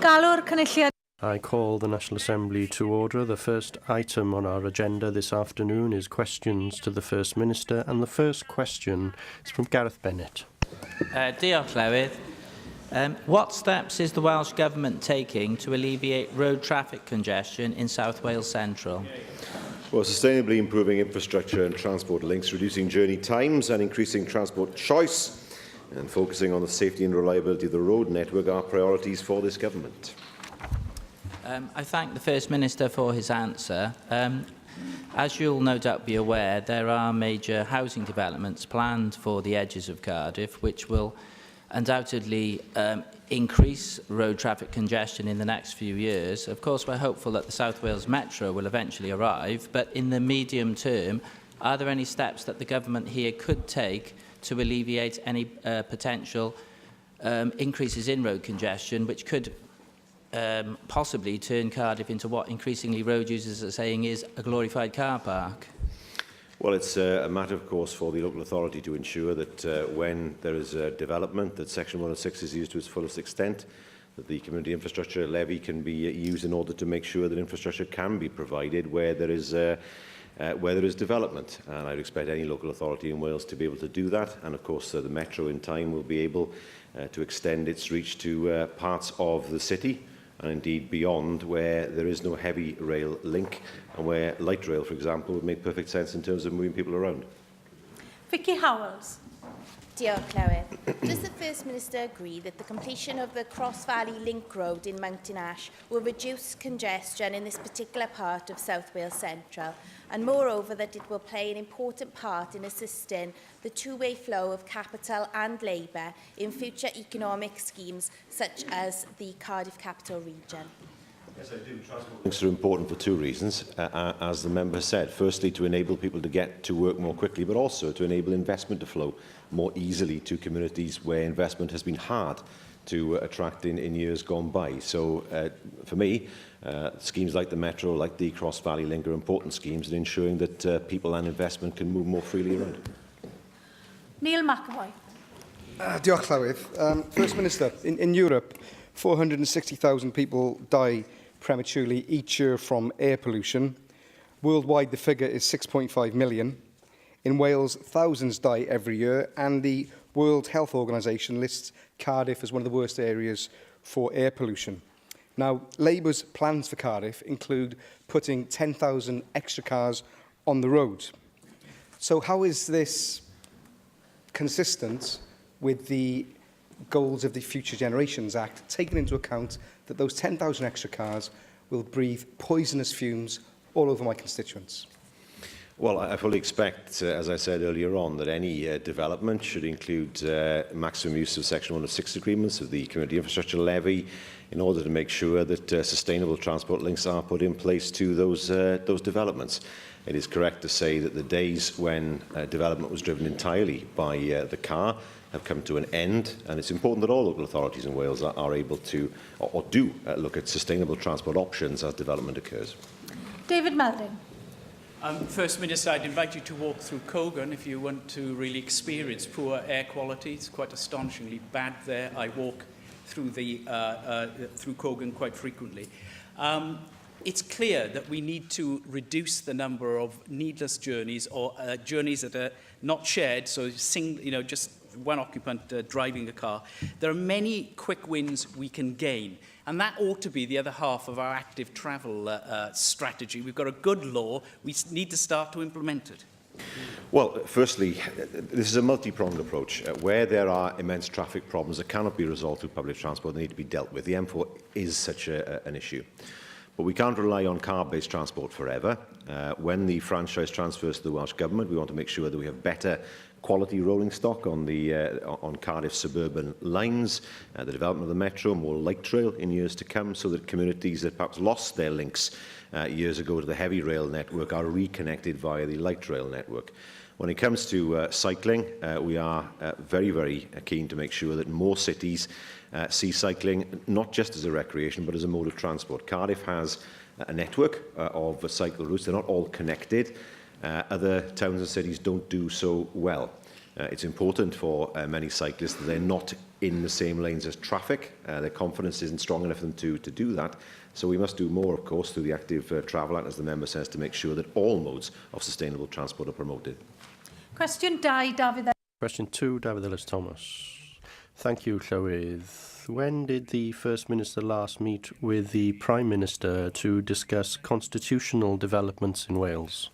Galw'r cynulliad. I call the National Assembly to order. The first item on our agenda this afternoon is questions to the First Minister, and the first question is from Gareth Bennett. Diolch, Llywydd. What steps is the Welsh Government taking to alleviate road traffic congestion in South Wales Central? Well, sustainably improving infrastructure and transport links, reducing journey times and increasing transport choice, and focusing on the safety and reliability of the road network are priorities for this government. I thank the First Minister for his answer. As you'll no doubt be aware, there are major housing developments planned for the edges of Cardiff, which will undoubtedly increase road traffic congestion in the next few years. Of course, we're hopeful that the South Wales Metro will eventually arrive, but in the medium term, are there any steps that the government here could take to alleviate any potential increases in road congestion, which could possibly turn Cardiff into what increasingly road users are saying is a glorified car park? Well, it's a matter, of course, for the local authority to ensure that when there is a development, that Section 106 is used to its fullest extent, that the community infrastructure levy can be used in order to make sure that infrastructure can be provided where there is development. And I'd expect any local authority in Wales to be able to do that. And of course, the Metro in time will be able to extend its reach to parts of the city and indeed beyond, where there is no heavy rail link and where light rail, for example, would make perfect sense in terms of moving people around. Vicky Howells. Diolch, Llywydd. Does the First Minister agree that the completion of the Cross Valley Link Road in Mountain Ash will reduce congestion in this particular part of South Wales Central, and moreover that it will play an important part in assisting the two-way flow of capital and labour in future economic schemes such as the Cardiff Capital Region? Yes, I do. Transport links are important for two reasons, as the member said. Firstly, to enable people to get to work more quickly, but also to enable investment to flow more easily to communities where investment has been hard to attract in years gone by. So, for me, schemes like the Metro, like the Cross Valley Link are important schemes in ensuring that people and investment can move more freely around. Neil McAvoy. Diolch, Llywydd. First Minister, in Europe, 460,000 people die prematurely each year from air pollution. Worldwide, the figure is 6.5 million. In Wales, thousands die every year, and the World Health Organization lists Cardiff as one of the worst areas for air pollution. Now, Labour's plans for Cardiff include putting 10,000 extra cars on the road. So how is this consistent with the goals of the Future Generations Act, taking into account that those 10,000 extra cars will breathe poisonous fumes all over my constituents? Well, I fully expect, as I said earlier on, that any development should include maximum use of Section 106 agreements of the Community Infrastructure Levy in order to make sure that sustainable transport links are put in place to those developments. It is correct to say that the days when development was driven entirely by the car have come to an end, and it's important that all local authorities in Wales are able to, or do, look at sustainable transport options as development occurs. David Melding. First Minister, I'd invite you to walk through Cogan if you want to really experience poor air quality. It's quite astonishingly bad there. I walk through through Cogan quite frequently. It's clear that we need to reduce the number of needless journeys or journeys that are not shared, so just one occupant driving a car. There are many quick wins we can gain, and that ought to be the other half of our active travel strategy. We've got a good law. We need to start to implement it. Well, firstly, this is a multi-pronged approach. Where there are immense traffic problems that cannot be resolved through public transport, they need to be dealt with. The M4 is such an issue. But we can't rely on car-based transport forever. When the franchise transfers to the Welsh Government, we want to make sure that we have better quality rolling stock on Cardiff suburban lines, the development of the Metro, more light rail in years to come, so that communities that perhaps lost their links years ago to the heavy rail network are reconnected via the light rail network. When it comes to cycling, we are very, very keen to make sure that more cities see cycling not just as a recreation but as a mode of transport. Cardiff has a network of cycle routes. They're not all connected. Other towns and cities don't do so well. It's important for many cyclists that they're not in the same lanes as traffic. Their confidence isn't strong enough for them to do that. So we must do more, of course, through the Active Travel Act, as the member says, to make sure that all modes of sustainable transport are promoted. Cwestiwn 2, David. Question 2, David Ellis-Thomas. Thank you, Llywydd. When did the First Minister last meet with the Prime Minister to discuss constitutional developments in Wales?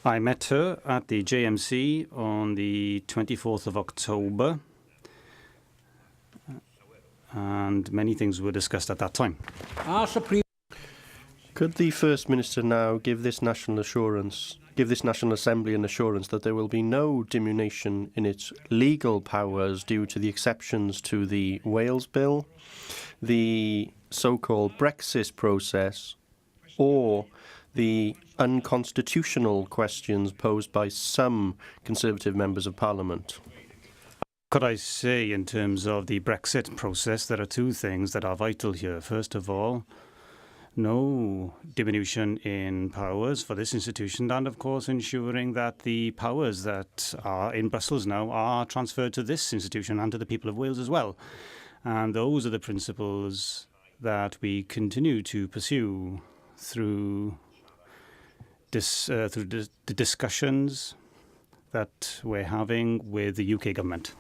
I met her at the JMC on the 24th of October, and many things were discussed at that time. Could the First Minister now give this National Assembly an assurance that there will be no diminution in its legal powers due to the exceptions to the Wales Bill, the so-called Brexit process, or the unconstitutional questions posed by some Conservative members of Parliament? Could I say, in terms of the Brexit process, there are two things that are vital here. First of all, no diminution in powers for this institution, and of course ensuring that the powers that are in Brussels now are transferred to this institution and to the people of Wales as well. And those are the principles that we continue to pursue through the discussions that we're having with the UK government.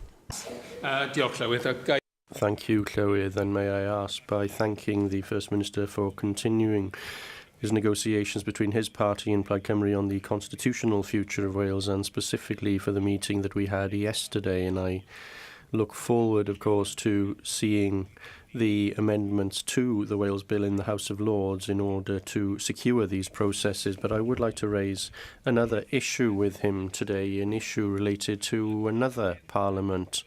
Thank you, Llywydd, and may I ask, by thanking the First Minister for continuing his negotiations between his party and Plaid Cymru on the constitutional future of Wales, and specifically for the meeting that we had yesterday, and I look forward, of course, to seeing the amendments to the Wales Bill in the House of Lords in order to secure these processes. But I would like to raise another issue with him today, an issue related to another Parliament.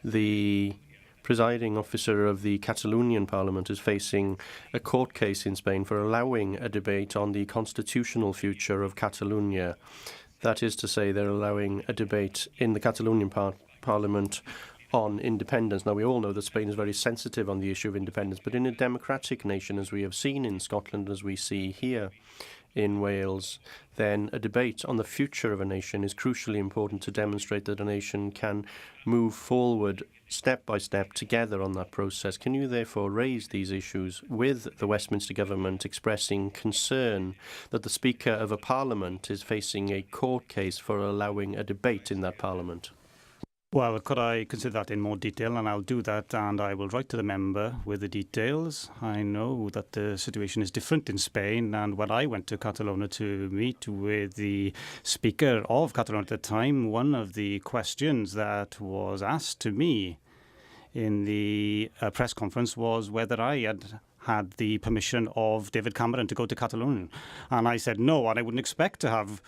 The presiding officer of the Catalonian Parliament is facing a court case in Spain for allowing a debate on the constitutional future of Catalonia. That is to say, they're allowing a debate in the Catalonian Parliament on independence. Now, we all know that Spain is very sensitive on the issue of independence, but in a democratic nation, as we have seen in Scotland, as we see here in Wales, then a debate on the future of a nation is crucially important to demonstrate that a nation can move forward step by step together on that process. Can you therefore raise these issues with the Westminster government, expressing concern that the Speaker of a Parliament is facing a court case for allowing a debate in that Parliament? Well, could I consider that in more detail? And I'll do that, and I will write to the member with the details. I know that the situation is different in Spain, and when I went to Catalonia to meet with the Speaker of Catalonia at the time, one of the questions that was asked to me in the press conference was whether I had the permission of David Cameron to go to Catalonia. And I said no, and I wouldn't expect to have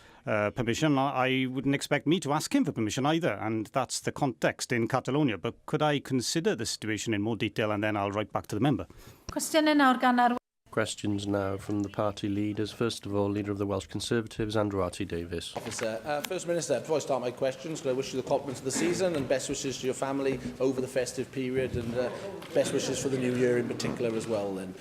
permission. I wouldn't expect me to ask him for permission either, and that's the context in Catalonia. But could I consider the situation in more detail, and then I'll write back to the member? Cwestiynau nawr gan Questions now from the party leaders. First of all, Leader of the Welsh Conservatives, Andrew R.T. Davies. Officer, First Minister, before I start my questions, could I wish you the compliments of the season and best wishes to your family over the festive period, and best wishes for the new year in particular as well then.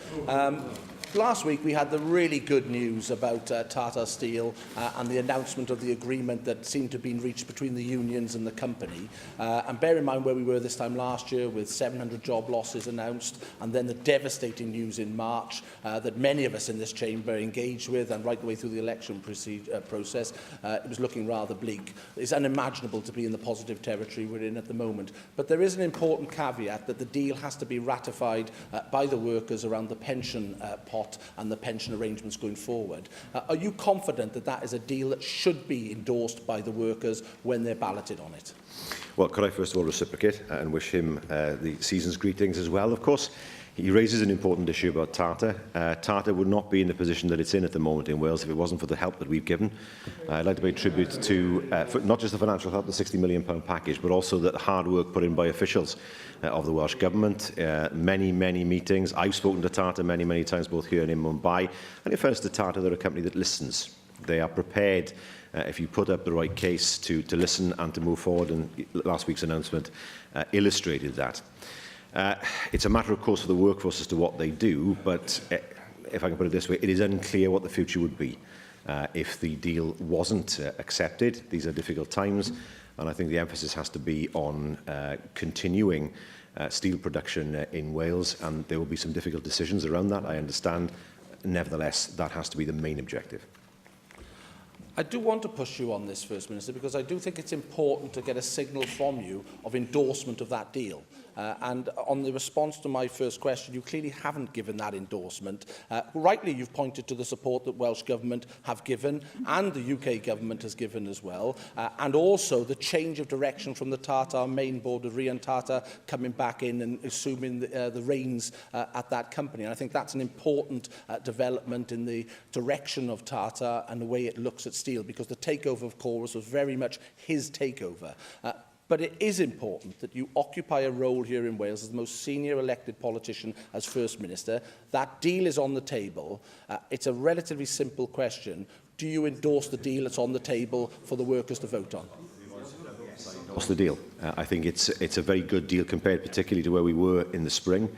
Last week we had the really good news about Tata Steel and the announcement of the agreement that seemed to have been reached between the unions and the company. And bear in mind where we were this time last year with 700 job losses announced, and then the devastating news in March that many of us in this chamber engaged with, and right the way through the election process, it was looking rather bleak. It's unimaginable to be in the positive territory we're in at the moment. But there is an important caveat that the deal has to be ratified by the workers around the pension pot and the pension arrangements going forward. Are you confident that that is a deal that should be endorsed by the workers when they're balloted on it? Well, could I first of all reciprocate and wish him the season's greetings as well, of course. He raises an important issue about Tata. Tata would not be in the position that it's in at the moment in Wales if it wasn't for the help that we've given. I'd like to pay tribute to not just the financial help, the £60 million package, but also the hard work put in by officials of the Welsh Government. Many meetings. I've spoken to Tata many times, both here and in Mumbai. And in fairness to Tata, they're a company that listens. They are prepared, if you put up the right case, to listen and to move forward. And last week's announcement illustrated that. It's a matter, of course, for the workforce as to what they do, but if I can put it this way, it is unclear what the future would be. if the deal wasn't accepted. These are difficult times, and I think the emphasis has to be on continuing steel production in Wales, and there will be some difficult decisions around that, I understand. Nevertheless, that has to be the main objective. I do want to push you on this, First Minister, because I do think it's important to get a signal from you of endorsement of that deal. And on the response to my first question, you clearly haven't given that endorsement. Rightly, you've pointed to the support that Welsh Government have given and the UK Government has given as well, and also the change of direction from the Tata main board of Rian Tata coming back in and assuming the reins at that company. And I think that's an important development in the direction of Tata and the way it looks at steel, because the takeover of Corus was very much his takeover. But it is important that you occupy a role here in Wales as the most senior elected politician as First Minister. That deal is on the table. It's a relatively simple question. Do you endorse the deal that's on the table for the workers to vote on? What's the deal? I think it's a very good deal compared particularly to where we were in the spring,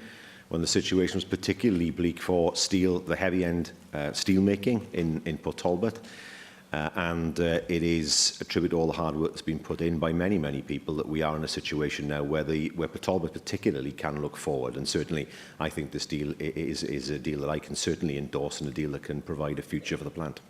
when the situation was particularly bleak for steel, the heavy-end steel making in Port Talbot. It is a tribute to all the hard work that's been put in by many, many people that we are in a situation now where Port Talbot particularly can look forward. And certainly, I think this deal is a deal that I can certainly endorse, and a deal that can provide a future for the plant.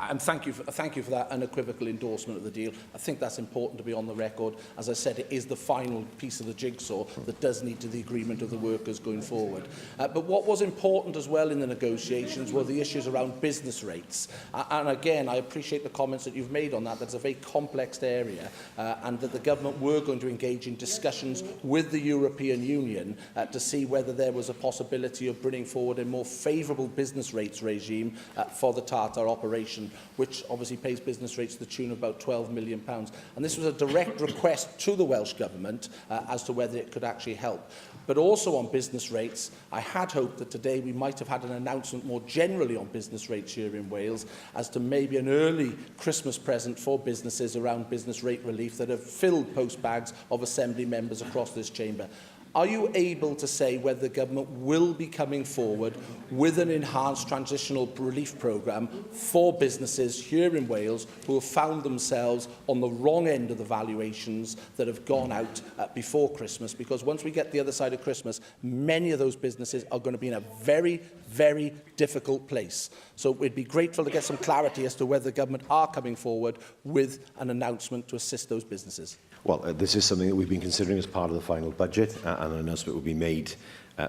And thank you for that unequivocal endorsement of the deal. I think that's important to be on the record. As I said, it is the final piece of the jigsaw that does need to the agreement of the workers going forward. But what was important as well in the negotiations were the issues around business rates. And again, I appreciate the comments that you've made on that. That's a very complex area, and that the government were going to engage in discussions with the European Union to see whether there was a possibility of bringing forward a more favourable business rates regime for the Tata operation, which obviously pays business rates to the tune of about £12 million. And this was a direct request to the Welsh Government as to whether it could actually help. But also on business rates, I had hoped that today we might have had an announcement more generally on business rates here in Wales as to maybe an early Christmas present for businesses around business rate relief that have filled postbags of Assembly members across this chamber. Are you able to say whether the government will be coming forward with an enhanced transitional relief programme for businesses here in Wales who have found themselves on the wrong end of the valuations that have gone out before Christmas? Because once we get the other side of Christmas, many of those businesses are going to be in a very, very difficult place. So we'd be grateful to get some clarity as to whether the government are coming forward with an announcement to assist those businesses. Well, this is something that we've been considering as part of the final budget, and an announcement will be made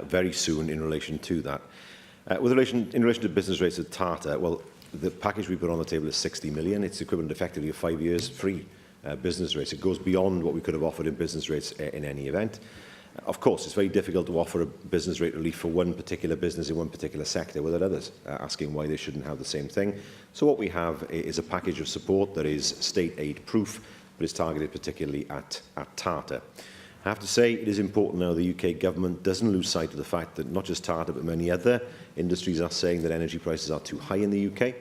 very soon in relation to that. In relation to business rates at Tata, well, the package we put on the table is 60 million. It's equivalent effectively of 5 years free business rates. It goes beyond what we could have offered in business rates in any event. Of course, it's very difficult to offer a business rate relief for one particular business in one particular sector without others asking why they shouldn't have the same thing. So what we have is a package of support that is state aid proof, but is targeted particularly at Tata. I have to say it is important now the UK government doesn't lose sight of the fact that not just Tata but many other industries are saying that energy prices are too high in the UK.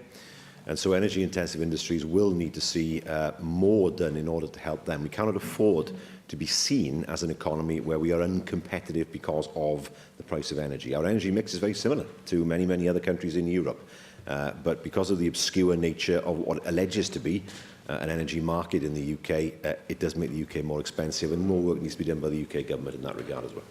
And so energy intensive industries will need to see more done in order to help them. We cannot afford to be seen as an economy where we are uncompetitive because of the price of energy. Our energy mix is very similar to many, many other countries in Europe. But because of the obscure nature of what alleges to be an energy market in the UK, it does make the UK more expensive, and more work needs to be done by the UK government in that regard as well.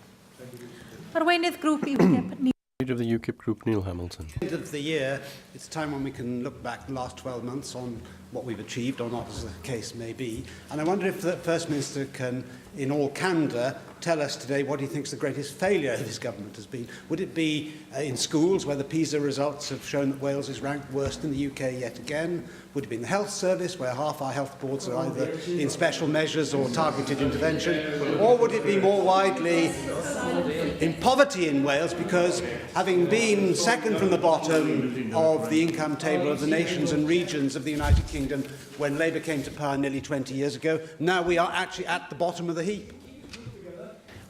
Arweinydd grŵp UKIP. Leader of the UKIP group, Neil Hamilton. End of the year, it's time when we can look back the last 12 months on what we've achieved or not, as the case may be. And I wonder if the First Minister can, in all candour, tell us today what he thinks the greatest failure of his government has been. Would it be in schools, where the PISA results have shown that Wales is ranked worst in the UK yet again? Would it be in the health service, where half our health boards are either in special measures or targeted intervention? Or would it be more widely in poverty in Wales, because having been second from the bottom of the income table of the nations and regions of the United Kingdom when Labour came to power nearly 20 years ago, now we are actually at the bottom of the heap?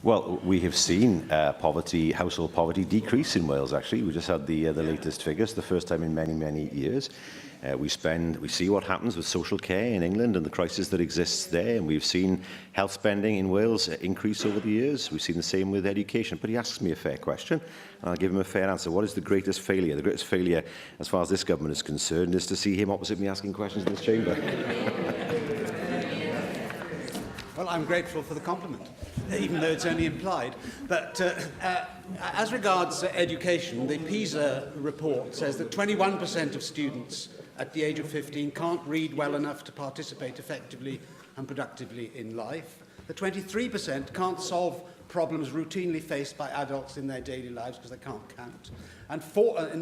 Well, we have seen household poverty decrease in Wales, actually. We just had the latest figures, the first time in many, many years. We see what happens with social care in England and the crisis that exists there, and we've seen health spending in Wales increase over the years. We've seen the same with education. But he asks me a fair question, and I'll give him a fair answer. What is the greatest failure? The greatest failure, as far as this government is concerned, is to see him opposite me asking questions in this chamber. Well, I'm grateful for the compliment, even though it's only implied. But as regards education, the PISA report says that 21% of students at the age of 15 can't read well enough to participate effectively and productively in life. The 23% can't solve problems routinely faced by adults in their daily lives because they can't count. And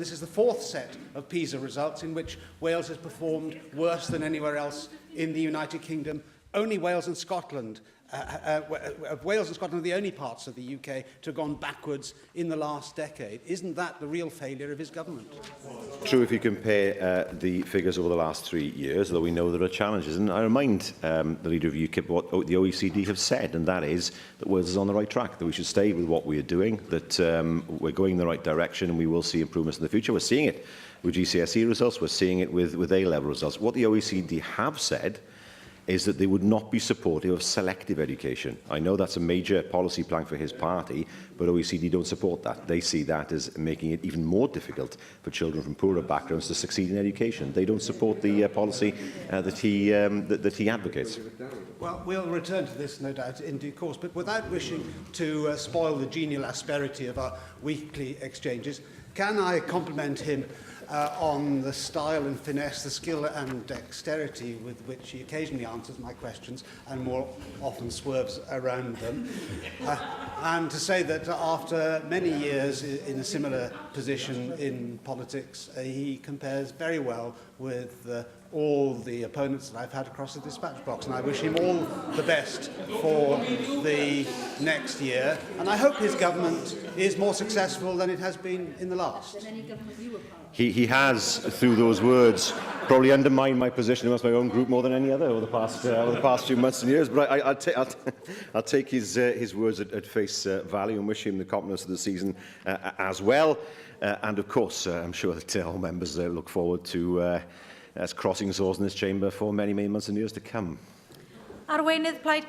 this is the fourth set of PISA results in which Wales has performed worse than anywhere else in the United Kingdom. Only Wales and Scotland, Wales and Scotland are the only parts of the UK to have gone backwards in the last decade. Isn't that the real failure of his government? True if you compare the figures over the last 3 years, though we know there are challenges. And I remind the Leader of UKIP what the OECD have said, and that is that Wales is on the right track, that we should stay with what we are doing, that we're going in the right direction and we will see improvements in the future. We're seeing it with GCSE results, we're seeing it with A-level results. What the OECD have said is that they would not be supportive of selective education. I know that's a major policy plank for his party, but OECD don't support that. They see that as making it even more difficult for children from poorer backgrounds to succeed in education. They don't support the policy that he advocates. Well, we'll return to this, no doubt, in due course, but without wishing to spoil the genial asperity of our weekly exchanges, can I compliment him on the style and finesse, the skill and dexterity with which he occasionally answers my questions and more often swerves around them. And to say that after many years in a similar position in politics, he compares very well with all the opponents that I've had across the dispatch box, and I wish him all the best for the next year, and I hope his government is more successful than it has been in the last. He has, through those words, probably undermined my position amongst my own group more than any other over the past few months and years. But I'll take his words at face value and wish him the compliments of the season as well. And of course, I'm sure that all members look forward to us crossing swords in this chamber for many, many months and years to come. Arweinydd Plaid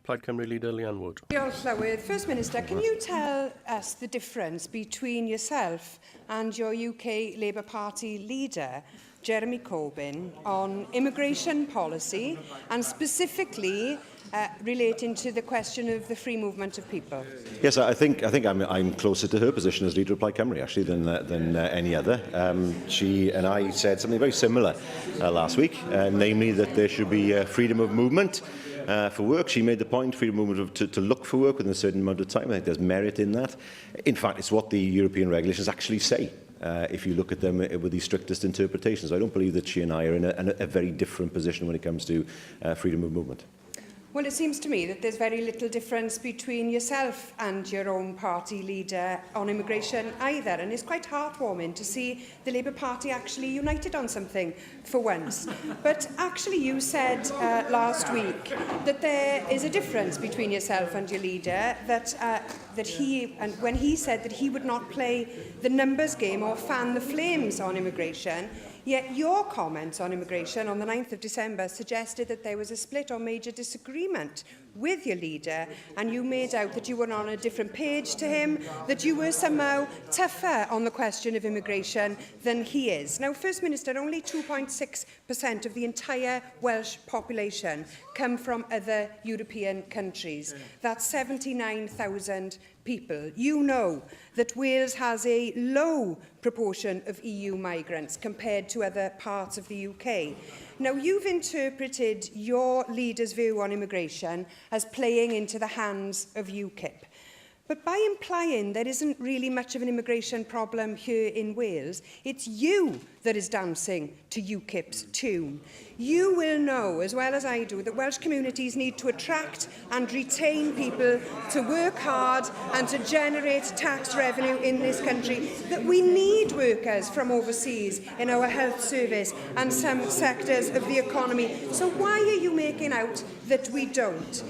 Cymru Leader Leanne Wood. Diolch, Llywydd. First Minister, can you tell us the difference between yourself and your UK Labour Party leader, Jeremy Corbyn, on immigration policy and specifically relating to the question of the free movement of people? Yes, I think I'm closer to her position as Leader of Plaid Cymru actually than any other. She and I said something very similar last week, namely that there should be freedom of movement for work. She made the point, freedom of movement to look for work within a certain amount of time. I think there's merit in that. In fact, it's what the European regulations actually say. If you look at them with the strictest interpretations. I don't believe that she and I are in a very different position when it comes to freedom of movement. Well, it seems to me that there's very little difference between yourself and your own party leader on immigration either, and it's quite heartwarming to see the Labour Party actually united on something for once. But actually you said last week that there is a difference between yourself and your leader, when he said that he would not play the numbers game or fan the flames on immigration. Yet your comments on immigration on the 9th of December suggested that there was a split or major disagreement with your leader, and you made out that you were on a different page to him, that you were somehow tougher on the question of immigration than he is. Now, First Minister, only 2.6% of the entire Welsh population come from other European countries. That's 79,000 people. You know that Wales has a low proportion of EU migrants compared to other parts of the UK. Now, you've interpreted your leader's view on immigration as playing into the hands of UKIP. But by implying there isn't really much of an immigration problem here in Wales, it's you that is dancing to UKIP's tune. You will know, as well as I do, that Welsh communities need to attract and retain people to work hard and to generate tax revenue in this country, that we need workers from overseas in our health service and some sectors of the economy. So why are you making out that we don't?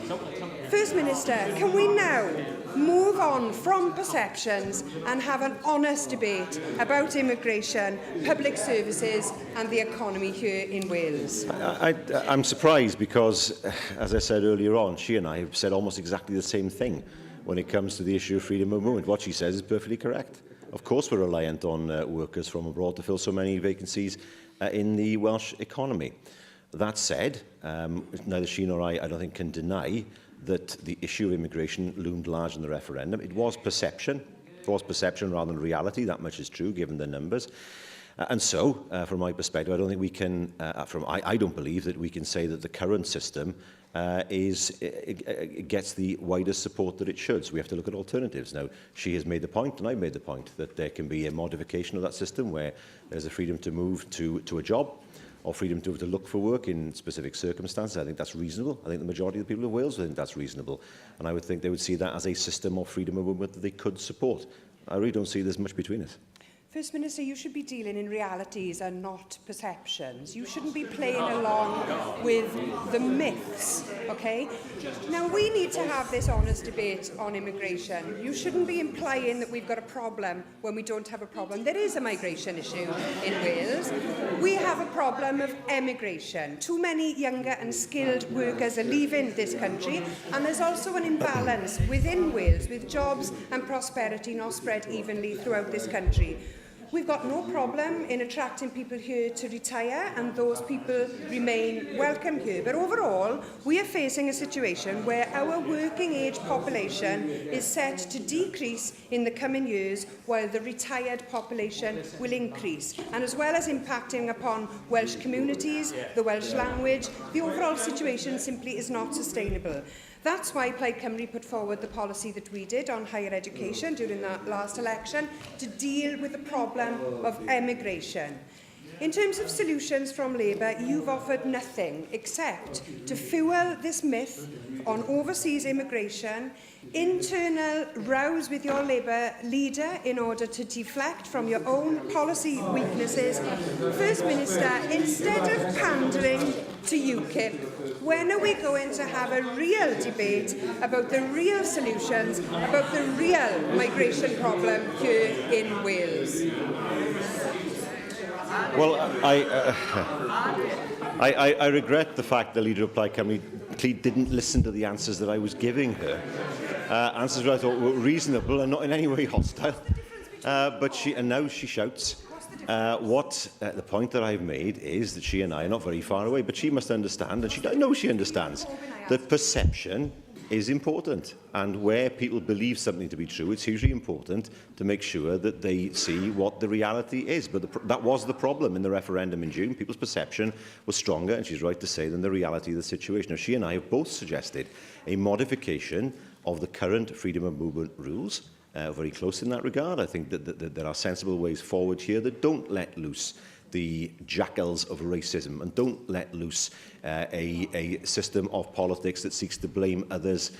First Minister, can we now move on on from perceptions and have an honest debate about immigration, public services and the economy here in Wales. I'm surprised because, as I said earlier on, she and I have said almost exactly the same thing when it comes to the issue of freedom of movement. What she says is perfectly correct. Of course we're reliant on workers from abroad to fill so many vacancies in the Welsh economy. That said, neither she nor I don't think, can deny that the issue of immigration loomed large in the referendum. It was perception. It was perception rather than reality. That much is true, given the numbers. And so, from my perspective, I don't think we can, I don't believe that we can say that the current system gets the widest support that it should. So we have to look at alternatives. Now, she has made the point, and I've made the point, that there can be a modification of that system where there's a freedom to move to a job, or freedom to look for work in specific circumstances. I think that's reasonable. I think the majority of the people of Wales would think that's reasonable. And I would think they would see that as a system of freedom of movement that they could support. I really don't see there's much between us. First Minister, you should be dealing in realities and not perceptions. You shouldn't be playing along with the myths, okay? Now, we need to have this honest debate on immigration. You shouldn't be implying that we've got a problem when we don't have a problem. There is a migration issue in Wales. We have a problem of emigration. Too many younger and skilled workers are leaving this country, and there's also an imbalance within Wales with jobs and prosperity not spread evenly throughout this country. We've got no problem in attracting people here to retire, and those people remain welcome here. But overall, we are facing a situation where our working age population is set to decrease in the coming years, while the retired population will increase. And as well as impacting upon Welsh communities, the Welsh language, the overall situation simply is not sustainable. That's why Plaid Cymru put forward the policy that we did on higher education during that last election to deal with the problem of emigration. In terms of solutions from Labour, you've offered nothing except to fuel this myth on overseas immigration, internal rows with your Labour leader in order to deflect from your own policy weaknesses. First Minister, instead of pandering to UKIP, when are we going to have a real debate about the real solutions, about the real migration problem here in Wales? Well, I regret the fact the Leader of Plaid Cymru didn't listen to the answers that I was giving her. Answers that I thought were reasonable and not in any way hostile. And now she shouts. The point that I've made is that she and I are not very far away, but she must understand, and I know she understands, that perception is important. And where people believe something to be true, it's hugely important to make sure that they see what the reality is. But that was the problem in the referendum in June. People's perception was stronger, and she's right to say, than the reality of the situation. Now, she and I have both suggested a modification of the current freedom of movement rules. Very close in that regard. I think that there are sensible ways forward here that don't let loose the jackals of racism and don't let loose a system of politics that seeks to blame others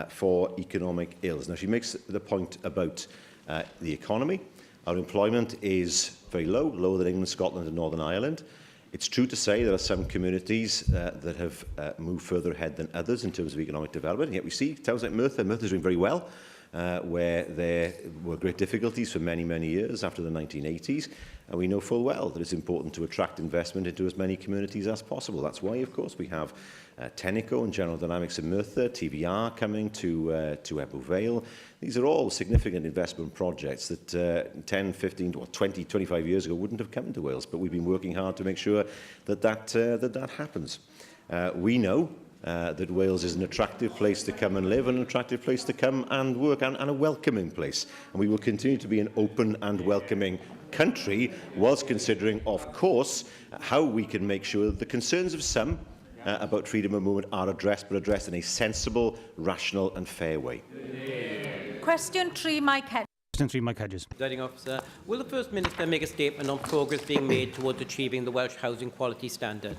for economic ills. Now, she makes the point about the economy. Our employment is very low, lower than England, Scotland and Northern Ireland. It's true to say there are some communities that have moved further ahead than others in terms of economic development. And yet we see towns like Merthyr. Merthyr's doing very well, where there were great difficulties for many, many years after the 1980s. And we know full well that it's important to attract investment into as many communities as possible. That's why, of course, we have Tenneco and General Dynamics in Merthyr, TVR coming to Ebble Vale. These are all significant investment projects that 10, 15, 20, 25 years ago wouldn't have come to Wales. But we've been working hard to make sure that that happens. We know that Wales is an attractive place to come and live, and an attractive place to come and work, and a welcoming place. And we will continue to be an open and welcoming country, whilst considering, of course, how we can make sure that the concerns of some about freedom of movement are addressed, but addressed in a sensible, rational and fair way. Question 3, Mike Hedges. Question 3, Mike Hedges. Presiding Officer, will the First Minister make a statement on progress being made towards achieving the Welsh housing quality standard?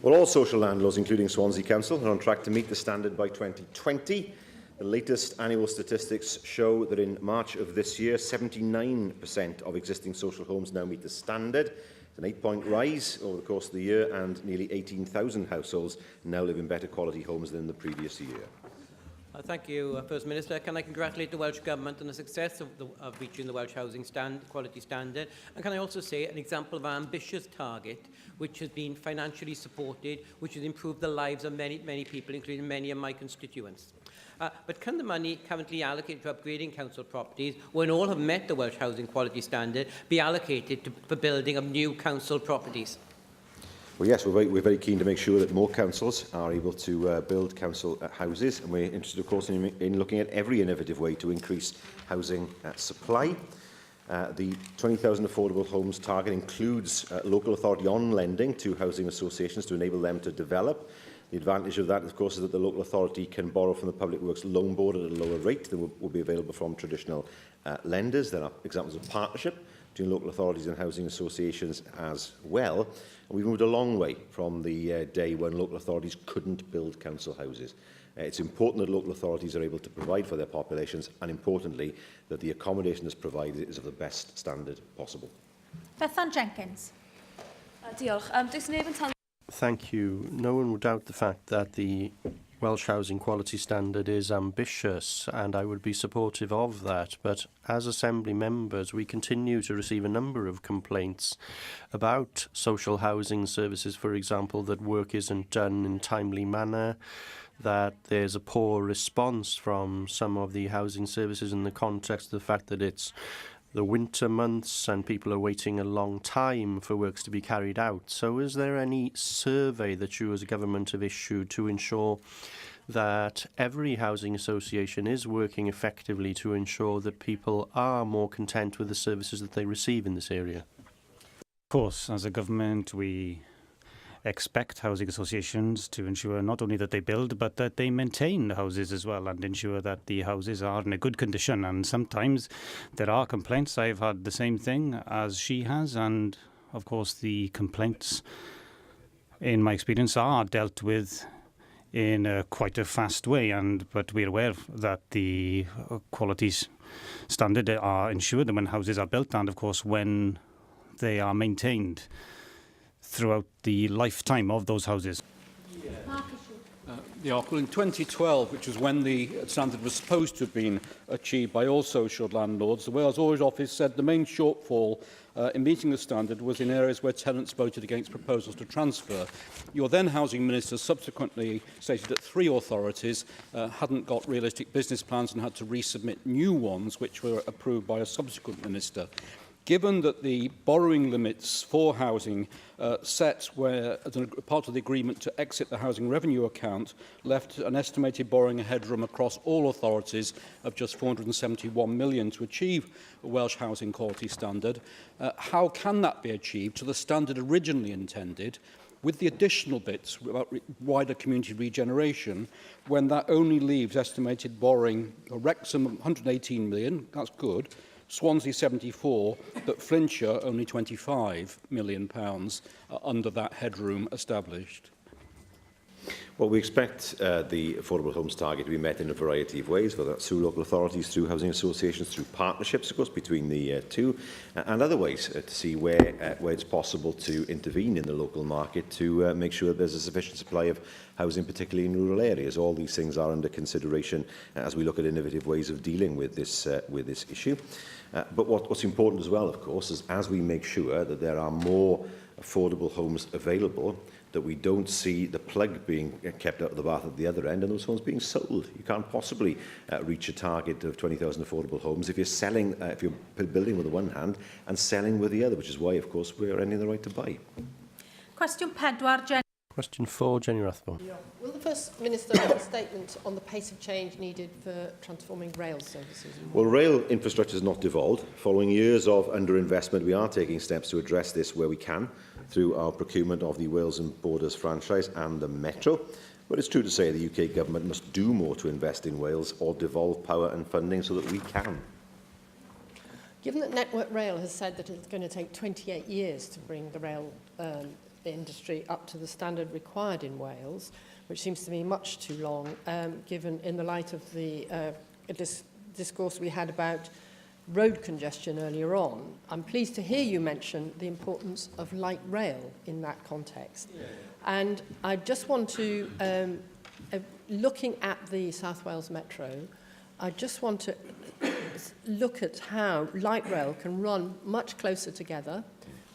Well, all social landlords, including Swansea Council, are on track to meet the standard by 2020. The latest annual statistics show that in March of this year, 79% of existing social homes now meet the standard. It's an 8-point rise over the course of the year, and nearly 18,000 households now live in better quality homes than in the previous year. Thank you, First Minister. Can I congratulate the Welsh Government on the success of reaching the Welsh housing quality standard? And can I also say an example of an ambitious target which has been financially supported, which has improved the lives of many, many people, including many of my constituents? But can the money currently allocated to upgrading council properties, when all have met the Welsh housing quality standard, be allocated for building of new council properties? Well, yes, we're very keen to make sure that more councils are able to build council houses, and we're interested, of course, in looking at every innovative way to increase housing supply. The 20,000 affordable homes target includes local authority on lending to housing associations to enable them to develop. The advantage of that, of course, is that the local authority can borrow from the Public Works Loan Board at a lower rate than will be available from traditional lenders. There are examples of partnership between local authorities and housing associations as well. And we've moved a long way from the day when local authorities couldn't build council houses. It's important that local authorities are able to provide for their populations, and importantly, that the accommodation that's provided is of the best standard possible. Bethan Jenkins. Thank you. No one would doubt the fact that the Welsh housing quality standard is ambitious, and I would be supportive of that. But as Assembly members, we continue to receive a number of complaints about social housing services, for example, that work isn't done in a timely manner, that there's a poor response from some of the housing services in the context of the fact that it's the winter months and people are waiting a long time for works to be carried out. So is there any survey that you as a government have issued to ensure that every housing association is working effectively to ensure that people are more content with the services that they receive in this area? Of course, as a government, we expect housing associations to ensure not only that they build, but that they maintain the houses as well, and ensure that the houses are in a good condition. And sometimes there are complaints. I've had the same thing as she has, and of course the complaints, in my experience, are dealt with in quite a fast way. But we're aware that the quality standard are ensured when houses are built, and of course when they are maintained throughout the lifetime of those houses. Well, in 2012, which was when the standard was supposed to have been achieved by all social landlords, the Wales Order Office said the main shortfall in meeting the standard was in areas where tenants voted against proposals to transfer. Your then Housing Minister subsequently stated that 3 authorities hadn't got realistic business plans and had to resubmit new ones, which were approved by a subsequent minister. Given that the borrowing limits for housing set where, as a part of the agreement to exit the housing revenue account, left an estimated borrowing headroom across all authorities of just 471 million to achieve a Welsh housing quality standard, how can that be achieved to the standard originally intended, with the additional bits about wider community regeneration, when that only leaves estimated borrowing Wrexham 118 million, that's good, Swansea 74, but Flintshire only £25 million under that headroom established? Well, we expect the affordable homes target to be met in a variety of ways, whether that's through local authorities, through housing associations, through partnerships, of course, between the two, and other ways to see where it's possible to intervene in the local market to make sure that there's a sufficient supply of housing, particularly in rural areas. All these things are under consideration as we look at innovative ways of dealing with this issue. But what's important as well, of course, is as we make sure that there are more affordable homes available, that we don't see the plug being kept out of the bath at the other end and those homes being sold. You can't possibly reach a target of 20,000 affordable homes if you're selling, if you're building with the one hand and selling with the other, which is why, of course, we're earning the right to buy. Question 4, Jenny. Question 4, Jenny Rathbone. Will the First Minister have a statement on the pace of change needed for transforming rail services? Well, rail infrastructure has not devolved. Following years of underinvestment, we are taking steps to address this where we can through our procurement of the Wales and Borders franchise and the Metro. But it's true to say the UK government must do more to invest in Wales or devolve power and funding so that we can. Given that Network Rail has said that it's going to take 28 years to bring the rail industry up to the standard required in Wales, which seems to me much too long, given in the light of the discourse we had about road congestion earlier on. I'm pleased to hear you mention the importance of light rail in that context. And I just want to looking at the South Wales Metro, I just want to look at how light rail can run much closer together,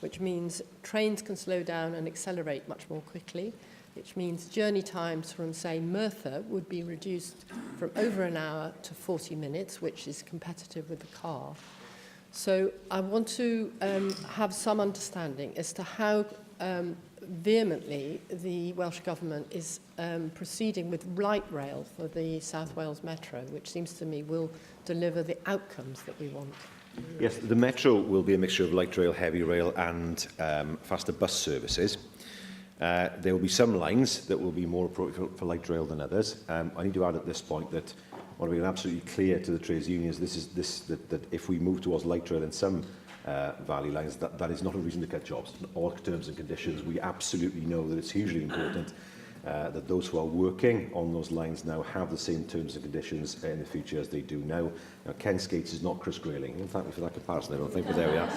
which means trains can slow down and accelerate much more quickly, which means journey times from, say, Merthyr would be reduced from over an hour to 40 minutes, which is competitive with the car. So I want to have some understanding as to how vehemently the Welsh Government is proceeding with light rail for the South Wales Metro, which seems to me will deliver the outcomes that we want. Yes, the Metro will be a mixture of light rail, heavy rail and faster bus services. There will be some lines that will be more appropriate for light rail than others. I need to add at this point that I want to be absolutely clear to the trades unions that if we move towards light rail in some valley lines, that is not a reason to cut jobs. In all terms and conditions, we absolutely know that it's hugely important that those who are working on those lines now have the same terms and conditions in the future as they do now. Ken Skates is not Chris Grayling. Thank you for that comparison, I don't think, but there we are.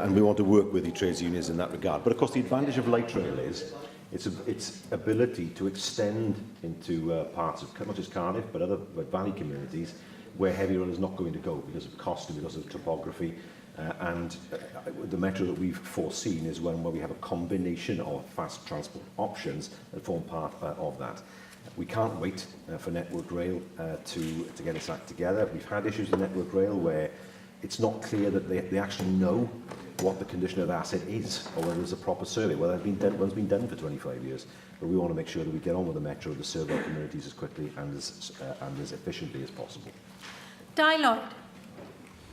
And we want to work with the trades unions in that regard. But of course, the advantage of light rail is its ability to extend into parts of not just Cardiff, but other valley communities where heavy rail is not going to go because of cost and because of topography. The Metro that we've foreseen is one where we have a combination of fast transport options that form part of that. We can't wait for Network Rail to get its act together. We've had issues with Network Rail where it's not clear that they actually know what the condition of the asset is or whether there's a proper survey. Well, one's been done for 25 years, but we want to make sure that we get on with the Metro to serve our communities as quickly and as efficiently as possible. Lloyd.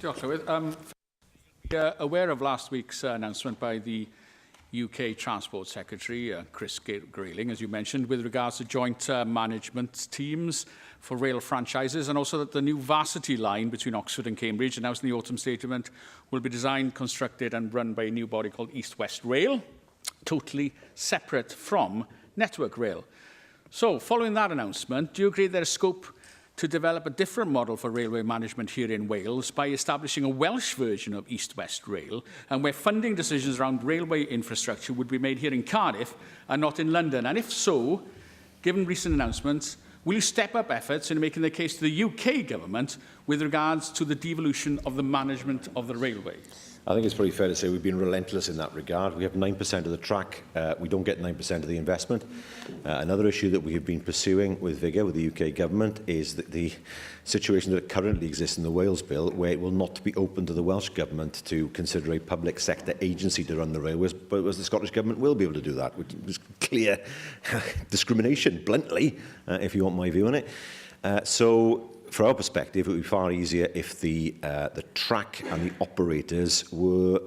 Diolch, Llywydd. Aware of last week's announcement by the UK Transport Secretary, Chris Grayling, as you mentioned, with regards to joint management teams for rail franchises, and also that the new Varsity line between Oxford and Cambridge, announced in the autumn statement, will be designed, constructed and run by a new body called East-West Rail, totally separate from Network Rail. So, following that announcement, do you agree there is scope to develop a different model for railway management here in Wales by establishing a Welsh version of East-West Rail, and where funding decisions around railway infrastructure would be made here in Cardiff and not in London? And if so, given recent announcements, will you step up efforts in making the case to the UK government with regards to the devolution of the management of the railway? I think it's pretty fair to say we've been relentless in that regard. We have 9% of the track. We don't get 9% of the investment. Another issue that we have been pursuing with vigour with the UK government is that the situation that currently exists in the Wales Bill, where it will not be open to the Welsh government to consider a public sector agency to run the railways, but the Scottish government will be able to do that, which is clear discrimination, bluntly, if you want my view on it. So, from our perspective, it would be far easier if the track and the operators were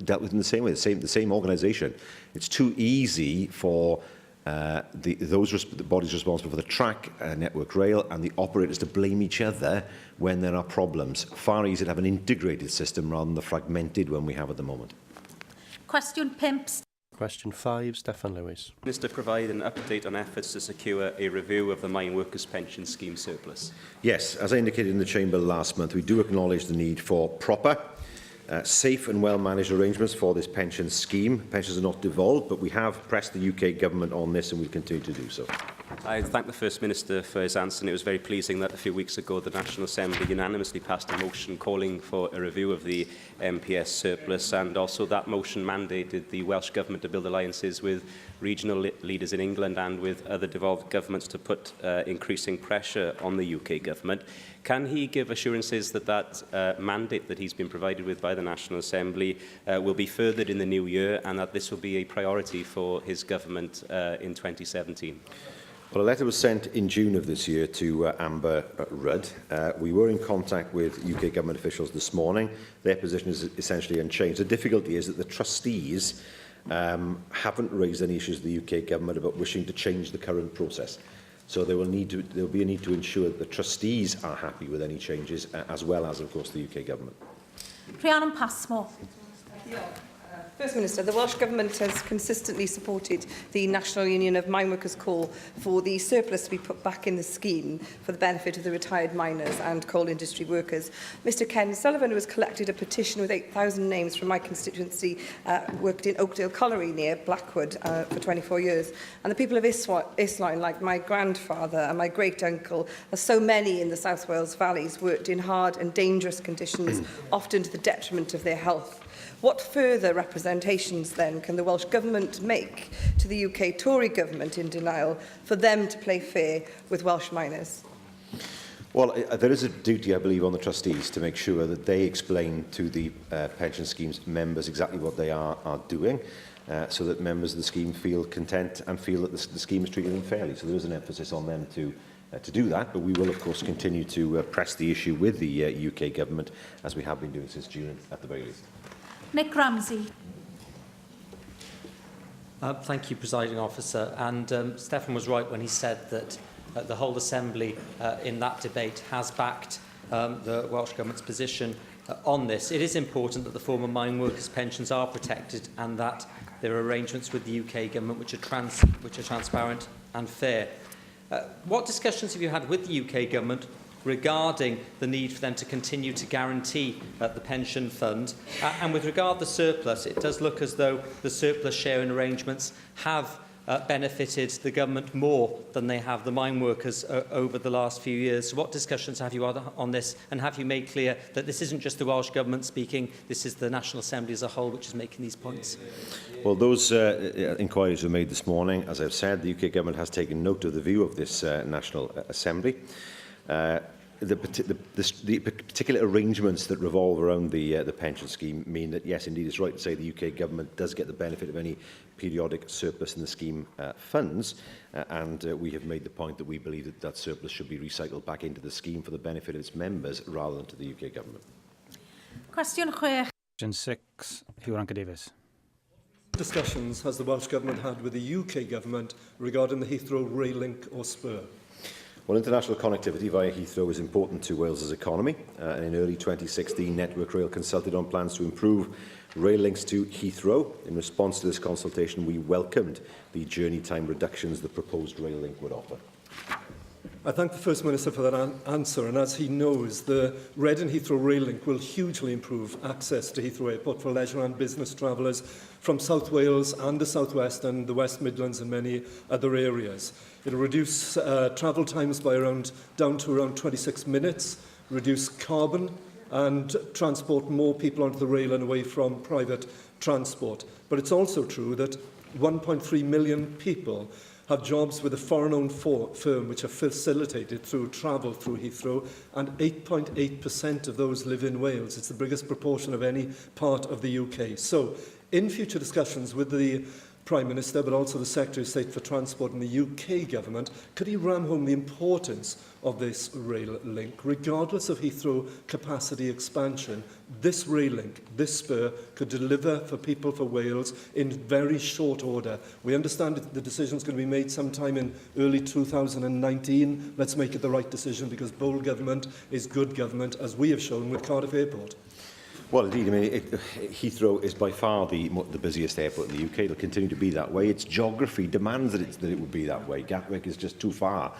dealt with in the same way, the same organisation. It's too easy for the bodies responsible for the track, Network Rail, and the operators to blame each other when there are problems. Far easier to have an integrated system rather than the fragmented one we have at the moment. Question 5. Question 5, Steffan Lewis. Minister, provide an update on efforts to secure a review of the mine workers' pension scheme surplus. Yes, as I indicated in the Chamber last month, we do acknowledge the need for proper, safe and well-managed arrangements for this pension scheme. Pensions are not devolved, but we have pressed the UK government on this and we continue to do so. I thank the First Minister for his answer, and it was very pleasing that a few weeks ago the National Assembly unanimously passed a motion calling for a review of the MPS surplus, and also that motion mandated the Welsh Government to build alliances with regional leaders in England and with other devolved governments to put increasing pressure on the UK Government. Can he give assurances that that mandate that he's been provided with by the National Assembly will be furthered in the new year, and that this will be a priority for his government in 2017? Well, a letter was sent in June of this year to Amber Rudd. We were in contact with UK government officials this morning. Their position is essentially unchanged. The difficulty is that the trustees haven't raised any issues with the UK government about wishing to change the current process. So there will be a need to ensure that the trustees are happy with any changes, as well as, of course, the UK government. Rhiannon Passmore. First Minister, the Welsh Government has consistently supported the National Union of Mine Workers' call for the surplus to be put back in the scheme for the benefit of the retired miners and coal industry workers. Mr Ken Sullivan, who has collected a petition with 8,000 names from my constituency, worked in Oakdale Colliery near Blackwood for 24 years. And the people of Islwyn, like my grandfather and my great-uncle, as so many in the South Wales valleys, worked in hard and dangerous conditions, often to the detriment of their health. What further representations, then, can the Welsh Government make to the UK Tory Government in denial for them to play fair with Welsh miners? Well, there is a duty, I believe, on the trustees to make sure that they explain to the pension scheme's members exactly what they are doing, so that members of the scheme feel content and feel that the scheme is treating them fairly. So there is an emphasis on them to do that, but we will, of course, continue to press the issue with the UK Government, as we have been doing since June, at the very least. Nick Ramsey. Thank you, Presiding Officer. And Stefan was right when he said that the whole Assembly in that debate has backed the Welsh Government's position on this. It is important that the former mine workers' pensions are protected and that there are arrangements with the UK Government which are transparent and fair. What discussions have you had with the UK Government regarding the need for them to continue to guarantee the pension fund? And with regard to the surplus, it does look as though the surplus sharing arrangements have benefited the government more than they have the mine workers over the last few years. So what discussions have you had on this, and have you made clear that this isn't just the Welsh Government speaking, this is the National Assembly as a whole which is making these points? Well, those inquiries were made this morning. As I've said, the UK Government has taken note of the view of this National Assembly. The particular arrangements that revolve around the pension scheme mean that, yes, indeed, it's right to say the UK Government does get the benefit of any periodic surplus in the scheme funds, and we have made the point that we believe that that surplus should be recycled back into the scheme for the benefit of its members rather than to the UK Government. Cwestiwn 6. Question 6, Hugh Anker Davis. Discussions has the Welsh Government had with the UK Government regarding the Heathrow rail link or spur? Well, international connectivity via Heathrow is important to Wales's economy, and in early 2016, Network Rail consulted on plans to improve rail links to Heathrow. In response to this consultation, we welcomed the journey time reductions the proposed rail link would offer. I thank the First Minister for that answer, and as he knows, the Reading Heathrow rail link will hugely improve access to Heathrow Airport for leisure and business travellers from South Wales and the South West and the West Midlands and many other areas. It will reduce travel times by down to around 26 minutes, reduce carbon and transport more people onto the rail and away from private transport. But it's also true that 1.3 million people have jobs with a foreign-owned firm which are facilitated through travel through Heathrow, and 8.8% of those live in Wales. It's the biggest proportion of any part of the UK. So, in future discussions with the Prime Minister, but also the Secretary of State for Transport and the UK Government, could he ram home the importance of this rail link? Regardless of Heathrow capacity expansion, this rail link, this spur, could deliver for people, for Wales, in very short order. We understand that the decision is going to be made sometime in early 2019. Let's make it the right decision, because bold government is good government, as we have shown with Cardiff Airport. Well, indeed, I mean, Heathrow is by far the busiest airport in the UK. It'll continue to be that way. Its geography demands that it would be that way. Gatwick is just too far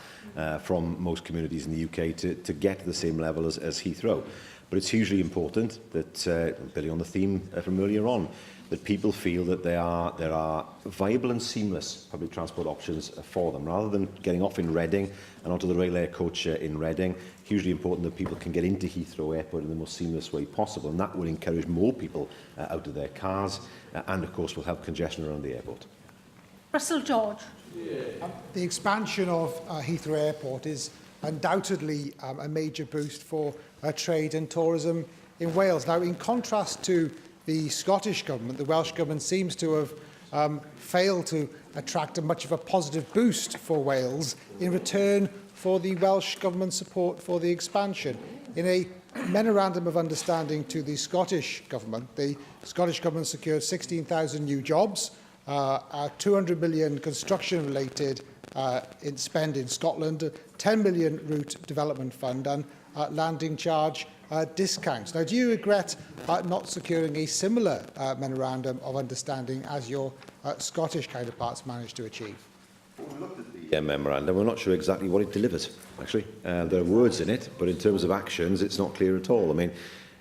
from most communities in the UK to get to the same level as Heathrow. But it's hugely important that, building on the theme from earlier on, that people feel that there are viable and seamless public transport options for them, rather than getting off in Reading and onto the rail air coach in Reading. Hugely important that people can get into Heathrow Airport in the most seamless way possible, and that will encourage more people out of their cars and, of course, will help congestion around the airport. Russell George. The expansion of Heathrow Airport is undoubtedly a major boost for trade and tourism in Wales. Now, in contrast to the Scottish Government, the Welsh Government seems to have failed to attract much of a positive boost for Wales in return for the Welsh Government support for the expansion. In a memorandum of understanding to the Scottish Government, the Scottish Government secured 16,000 new jobs, 200 million construction-related spend in Scotland, 10 million route development fund, and landing charge discounts. Now, do you regret not securing a similar memorandum of understanding as your Scottish counterparts managed to achieve? We looked at the memorandum. We're not sure exactly what it delivers, actually. There are words in it, but in terms of actions, it's not clear at all. I mean,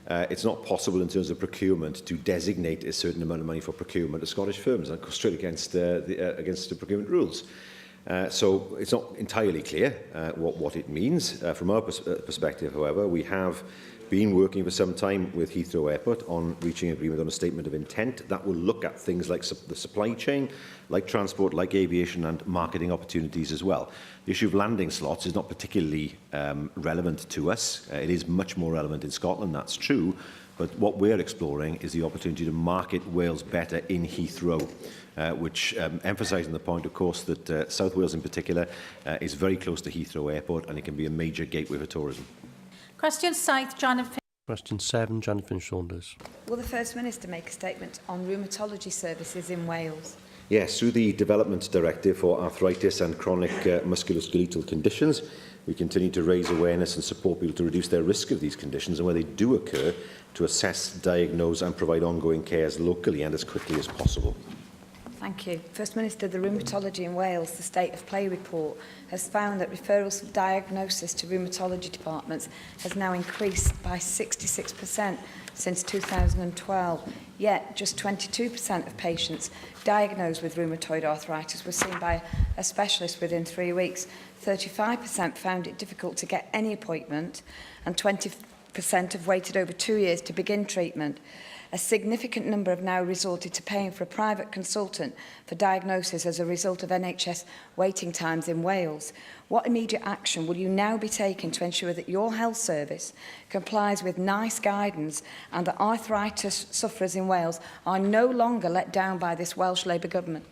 it's not possible in terms of procurement to designate a certain amount of money for procurement to Scottish firms. That goes straight against the procurement rules. So it's not entirely clear what it means. From our perspective, however, we have been working for some time with Heathrow Airport on reaching agreement on a statement of intent that will look at things like the supply chain, like transport, like aviation and marketing opportunities as well. The issue of landing slots is not particularly relevant to us. It is much more relevant in Scotland, that's true. But what we're exploring is the opportunity to market Wales better in Heathrow, which emphasising the point, of course, that South Wales in particular is very close to Heathrow Airport and it can be a major gateway for tourism. Question 7, Janet. Question 7, Jonathan Saunders. Will the First Minister make a statement on rheumatology services in Wales? Yes, through the Development Directive for Arthritis and Chronic Musculoskeletal Conditions, we continue to raise awareness and support people to reduce their risk of these conditions and where they do occur, to assess, diagnose and provide ongoing care as locally and as quickly as possible. Thank you. First Minister, the Rheumatology in Wales, the State of Play report, has found that referrals for diagnosis to rheumatology departments has now increased by 66% since 2012. Yet, just 22% of patients diagnosed with rheumatoid arthritis were seen by a specialist within 3 weeks. 35% found it difficult to get any appointment, and 20% have waited over 2 years to begin treatment. A significant number have now resorted to paying for a private consultant for diagnosis as a result of NHS waiting times in Wales. What immediate action will you now be taking to ensure that your health service complies with NICE guidance and that arthritis sufferers in Wales are no longer let down by this Welsh Labour government?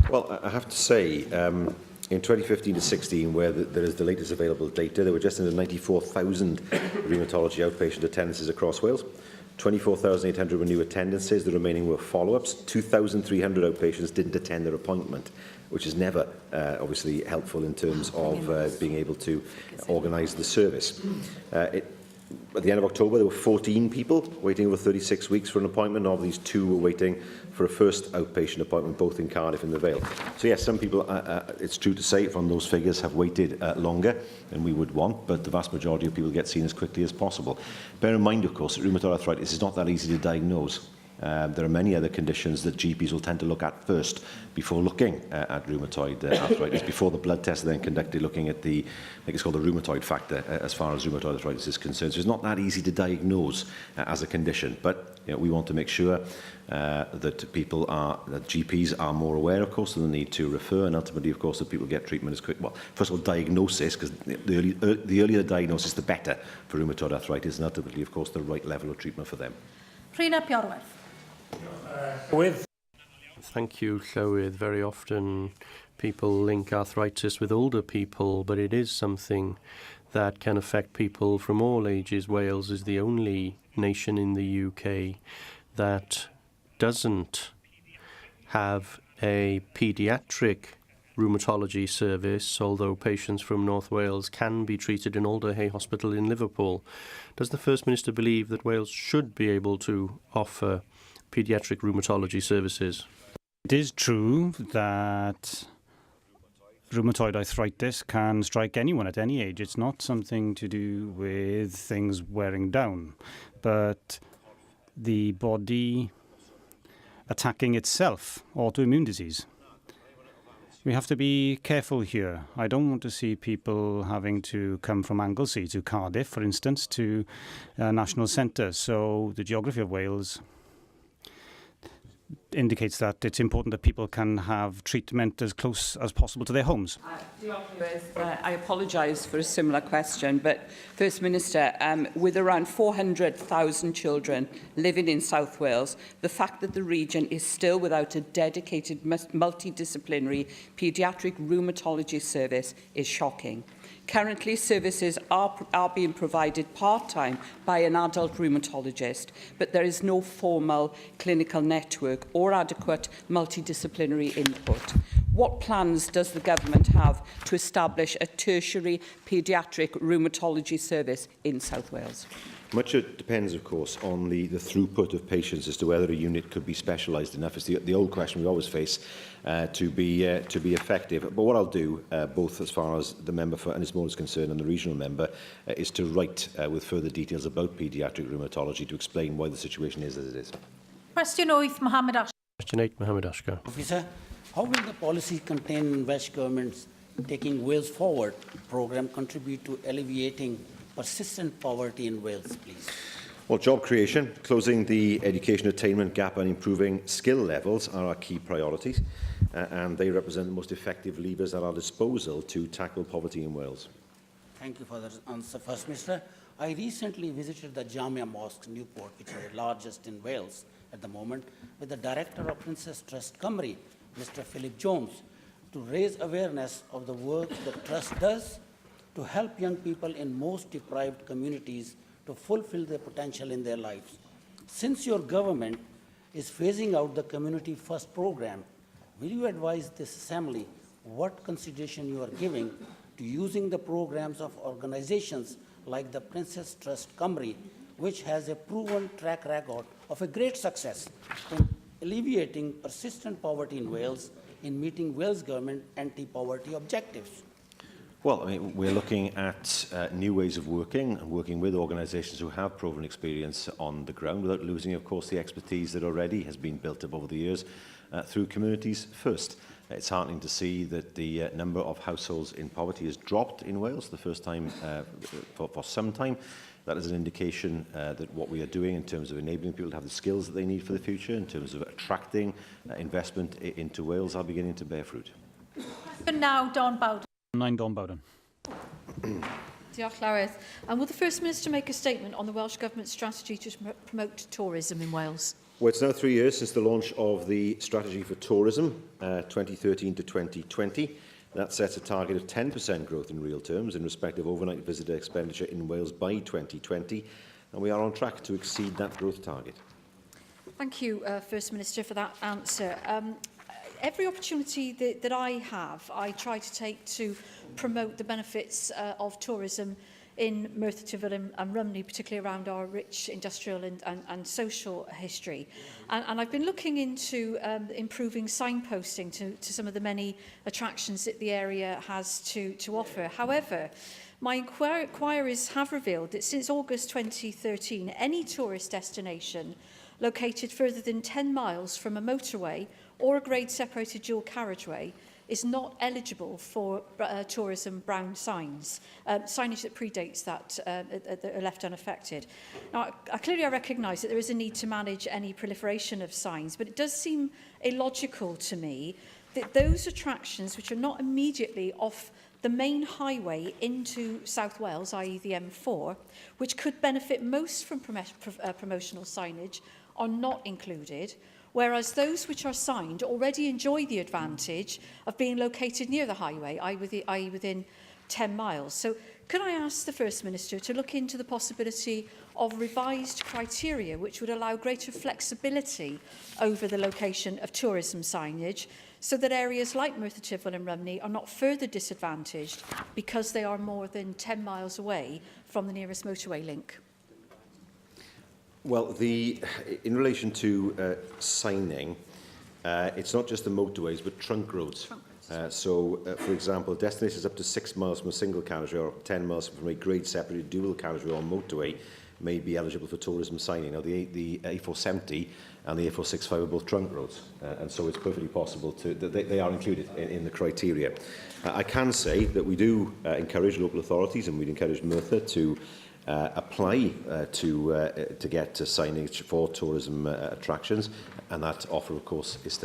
Well, I have to say, in 2015 to 16, where there is the latest available data, there were just under 94,000 rheumatology outpatient attendances across Wales. 24,800 were new attendances, the remaining were follow-ups. 2,300 outpatients didn't attend their appointment, which is never obviously helpful in terms of being able to organise the service. At the end of October, there were 14 people waiting over 36 weeks for an appointment. Of these, 2 were waiting for a first outpatient appointment, both in Cardiff and the Vale. So yes, some people, it's true to say, from those figures, have waited longer than we would want, but the vast majority of people get seen as quickly as possible. Bear in mind, of course, that rheumatoid arthritis is not that easy to diagnose. There are many other conditions that GPs will tend to look at first before looking at rheumatoid arthritis, before the blood test are then conducted looking at the, I think it's called the rheumatoid factor as far as rheumatoid arthritis is concerned. So it's not that easy to diagnose as a condition, but we want to make sure that people are, that GPs are more aware, of course, of the need to refer, and ultimately, of course, that people get treatment as quick. Well, first of all, diagnosis, because the earlier the diagnosis, the better for rheumatoid arthritis, and ultimately, of course, the right level of treatment for them. Rhina Piorwerth. Thank you, Llywydd. Very often people link arthritis with older people, but it is something that can affect people from all ages. Wales is the only nation in the UK that doesn't have a paediatric rheumatology service, although patients from North Wales can be treated in Alder Hey Hospital in Liverpool. Does the First Minister believe that Wales should be able to offer paediatric rheumatology services? It is true that rheumatoid arthritis can strike anyone at any age. It's not something to do with things wearing down, but the body attacking itself, autoimmune disease. We have to be careful here. I don't want to see people having to come from Anglesey to Cardiff, for instance, to a national centre. So the geography of Wales indicates that it's important that people can have treatment as close as possible to their homes. I apologise for a similar question, but First Minister, with around 400,000 children living in South Wales, the fact that the region is still without a dedicated multidisciplinary paediatric rheumatology service is shocking. Currently, services are being provided part-time by an adult rheumatologist, but there is no formal clinical network or adequate multidisciplinary input. what plans does the government have to establish a tertiary paediatric rheumatology service in South Wales? Much of it depends, of course, on the throughput of patients as to whether a unit could be specialised enough. It's the old question we always face to be effective. But what I'll do, both as far as the member for Ynys is concerned and the regional member, is to write with further details about paediatric rheumatology to explain why the situation is as it is. Question 8, Mohammed Ashkar. Question 8, Mohammed Ashkar. Officer, how will the policy contained in Welsh Government's Taking Wales Forward programme contribute to alleviating persistent poverty in Wales, please? Well, job creation, closing the education attainment gap and improving skill levels are our key priorities, and they represent the most effective levers at our disposal to tackle poverty in Wales. Thank you for that answer, First Minister. I recently visited the Jamia Mosque, Newport, which is the largest in Wales at the moment, with the Director of Princess Trust Cymru, Mr. Philip Jones, to raise awareness of the work the Trust does to help young people in most deprived communities to fulfill their potential in their lives. Since your government is phasing out the Community First program, will you advise this Assembly what consideration you are giving to using the programs of organizations like the Princess Trust Cymru, which has a proven track record of a great success in alleviating persistent poverty in Wales in meeting Wales government anti-poverty objectives? Well, I mean, we're looking at new ways of working and working with organisations who have proven experience on the ground without losing, of course, the expertise that already has been built up over the years through Communities First. It's heartening to see that the number of households in poverty has dropped in Wales for the first time for some time. That is an indication that what we are doing in terms of enabling people to have the skills that they need for the future, in terms of attracting investment into Wales, are beginning to bear fruit. And now, Don Bowden. 9 Don Bowden. Diolch, Lawrence. And will the First Minister make a statement on the Welsh Government's strategy to promote tourism in Wales? Well, it's now 3 years since the launch of the Strategy for Tourism, 2013 to 2020. That sets a target of 10% growth in real terms in respect of overnight visitor expenditure in Wales by 2020, and we are on track to exceed that growth target. Thank you, First Minister, for that answer. Every opportunity that I have, I try to take to promote the benefits of tourism in Merthyr Tydfil and Rumney, particularly around our rich industrial and social history. And I've been looking into improving signposting to some of the many attractions that the area has to offer. However, my inquiries have revealed that since August 2013, any tourist destination located further than 10 miles from a motorway or a grade-separated dual carriageway is not eligible for tourism brown signs, signage that predates that that are left unaffected. Now, I recognise that there is a need to manage any proliferation of signs, but it does seem illogical to me that those attractions which are not immediately off the main highway into South Wales, i.e. the M4, which could benefit most from promotional signage, are not included, whereas those which are signed already enjoy the advantage of being located near the highway, i.e. within 10 miles. So could I ask the First Minister to look into the possibility of revised criteria which would allow greater flexibility over the location of tourism signage, so that areas like Merthyr Tydfil and Rumney are not further disadvantaged because they are more than 10 miles away from the nearest motorway link? Well, in relation to signing, it's not just the motorways, but trunk roads. For example, destinations up to 6 miles from a single carriageway or 10 miles from a grade-separated dual carriageway or motorway may be eligible for tourism signing. Now, the A470 and the A465 are both trunk roads, and so it's perfectly possible that they are included in the criteria. I can say that we do encourage local authorities, and we'd encourage Merthyr to apply to get signage for tourism attractions, and that offer, of course, is still on.